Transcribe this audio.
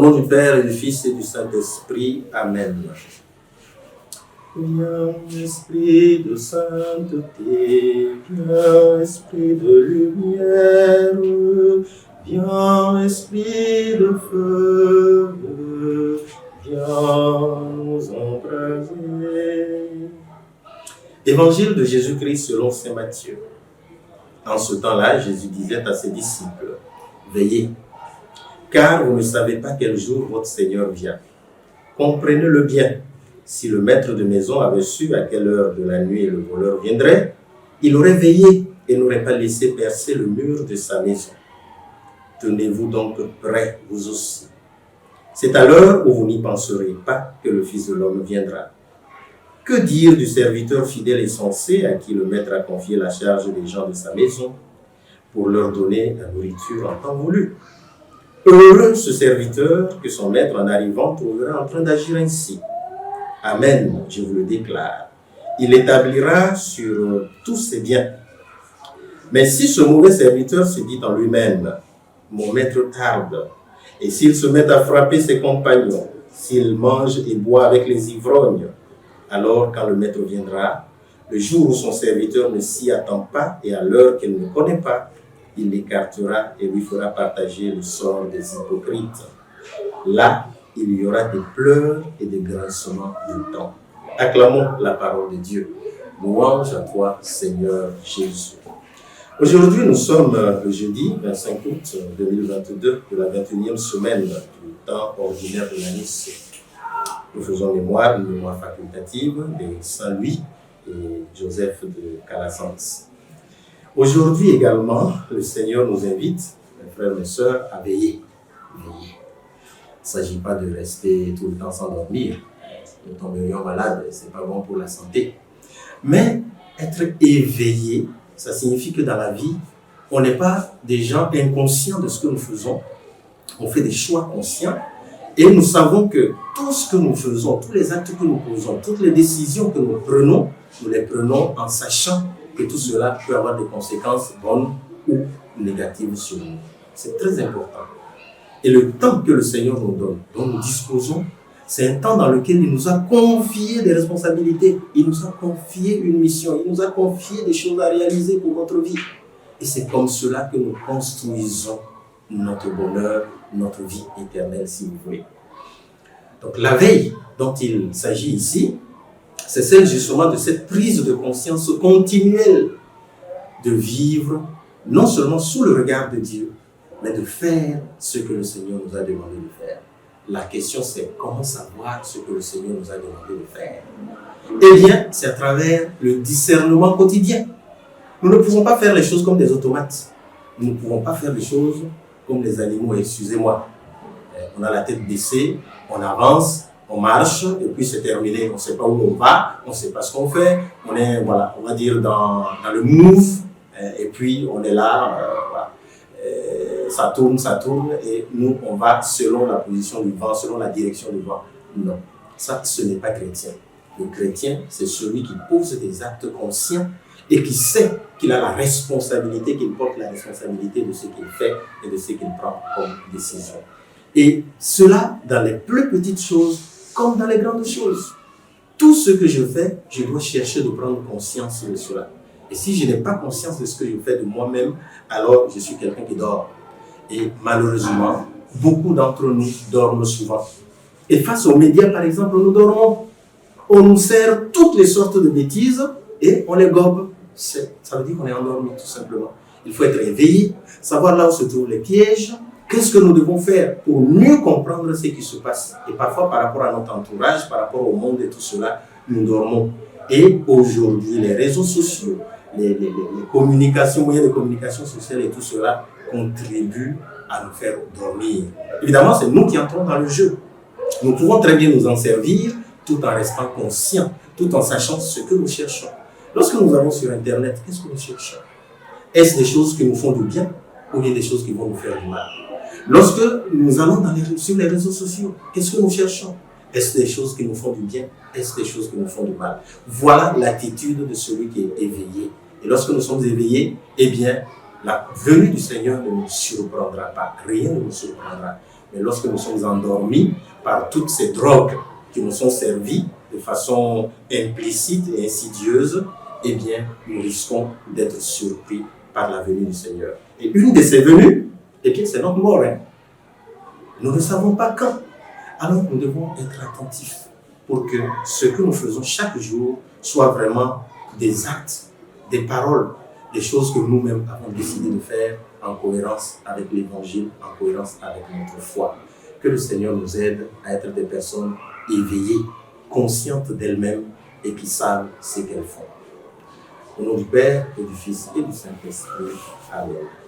Au nom du Père et du Fils et du Saint-Esprit. Amen. Viens, esprit de sainteté, viens, esprit de lumière, viens, esprit de feu, viens nous embraser. Évangile de Jésus-Christ selon saint Matthieu. En ce temps-là, Jésus disait à ses disciples, « Veillez, car vous ne savez pas quel jour votre Seigneur vient. Comprenez-le bien. Si le maître de maison avait su à quelle heure de la nuit le voleur viendrait, il aurait veillé et n'aurait pas laissé percer le mur de sa maison. Tenez-vous donc prêts, vous aussi. C'est à l'heure où vous n'y penserez pas que le Fils de l'homme viendra. Que dire du serviteur fidèle et sensé à qui le maître a confié la charge des gens de sa maison pour leur donner la nourriture en temps voulu? Heureux ce serviteur que son maître en arrivant trouvera en train d'agir ainsi. Amen, je vous le déclare. Il établira sur tous ses biens. Mais si ce mauvais serviteur se dit en lui-même, mon maître tarde, et s'il se met à frapper ses compagnons, s'il mange et boit avec les ivrognes, alors quand le maître viendra, le jour où son serviteur ne s'y attend pas et à l'heure qu'il ne connaît pas, il l'écartera et lui fera partager le sort des hypocrites. Là, il y aura des pleurs et des grincements de dents. Acclamons la parole de Dieu. Louange à toi, Seigneur Jésus. Aujourd'hui, nous sommes le jeudi 25 août 2022 de la 21e semaine du temps ordinaire de l'année C. Nous faisons une mémoire facultative de Saint Louis et Joseph de Calasanz. Aujourd'hui également, le Seigneur nous invite, mes frères et mes sœurs, à veiller. Veiller. Il ne s'agit pas de rester tout le temps sans dormir. Nous tomberions malades, ce n'est pas bon pour la santé. Mais être éveillé, ça signifie que dans la vie, on n'est pas des gens inconscients de ce que nous faisons. On fait des choix conscients et nous savons que tout ce que nous faisons, tous les actes que nous posons, toutes les décisions que nous les prenons en sachant que tout cela peut avoir des conséquences bonnes ou négatives sur nous. C'est très important. Et le temps que le Seigneur nous donne, dont nous disposons, c'est un temps dans lequel il nous a confié des responsabilités, il nous a confié une mission, il nous a confié des choses à réaliser pour notre vie. Et c'est comme cela que nous construisons notre bonheur, notre vie éternelle, si vous voulez. Donc la veille dont il s'agit ici, c'est celle justement de cette prise de conscience continuelle de vivre non seulement sous le regard de Dieu, mais de faire ce que le Seigneur nous a demandé de faire. La question c'est comment savoir ce que le Seigneur nous a demandé de faire? Eh bien, c'est à travers le discernement quotidien. Nous ne pouvons pas faire les choses comme des automates. Nous ne pouvons pas faire les choses comme les animaux, excusez-moi. On a la tête baissée, on avance, on marche, et puis c'est terminé. On ne sait pas où on va, on ne sait pas ce qu'on fait. On est, voilà, on va dire dans le move, et puis on est là, voilà. Ça tourne, et nous, on va selon la position du vent, selon la direction du vent. Non, ça, ce n'est pas chrétien. Le chrétien, c'est celui qui pose des actes conscients et qui sait qu'il a la responsabilité, qu'il porte la responsabilité de ce qu'il fait et de ce qu'il prend comme décision. Et cela, dans les plus petites choses, comme dans les grandes choses. Tout ce que je fais, je dois chercher de prendre conscience de cela. Et si je n'ai pas conscience de ce que je fais de moi-même, alors je suis quelqu'un qui dort. Et malheureusement, beaucoup d'entre nous dorment souvent. Et face aux médias, par exemple, nous dormons. On nous sert toutes les sortes de bêtises et on les gobe. Ça veut dire qu'on est endormi, tout simplement. Il faut être éveillé, savoir là où se trouvent les pièges. Qu'est-ce que nous devons faire pour mieux comprendre ce qui se passe? Et parfois, par rapport à notre entourage, par rapport au monde et tout cela, nous dormons. Et aujourd'hui, les réseaux sociaux, les communications, moyens de communication sociale et tout cela contribuent à nous faire dormir. Évidemment, c'est nous qui entrons dans le jeu. Nous pouvons très bien nous en servir tout en restant conscients, tout en sachant ce que nous cherchons. Lorsque nous allons sur Internet, qu'est-ce que nous cherchons? Est-ce des choses qui nous font du bien ou bien des choses qui vont nous faire du mal? Lorsque nous allons sur les réseaux sociaux, qu'est-ce que nous cherchons? Est-ce des choses qui nous font du bien? Est-ce des choses qui nous font du mal? Voilà l'attitude de celui qui est éveillé. Et lorsque nous sommes éveillés, eh bien, la venue du Seigneur ne nous surprendra pas. Rien ne nous surprendra. Mais lorsque nous sommes endormis par toutes ces drogues qui nous sont servies de façon implicite et insidieuse, eh bien, nous risquons d'être surpris par la venue du Seigneur. Et une de ces venues, eh bien, c'est notre mort. Hein. Nous ne savons pas quand. Alors, nous devons être attentifs pour que ce que nous faisons chaque jour soit vraiment des actes, des paroles, des choses que nous-mêmes avons décidé de faire en cohérence avec l'Évangile, en cohérence avec notre foi. Que le Seigneur nous aide à être des personnes éveillées, conscientes d'elles-mêmes et qui savent ce qu'elles font. Au nom du Père et du Fils et du Saint-Esprit. Amen.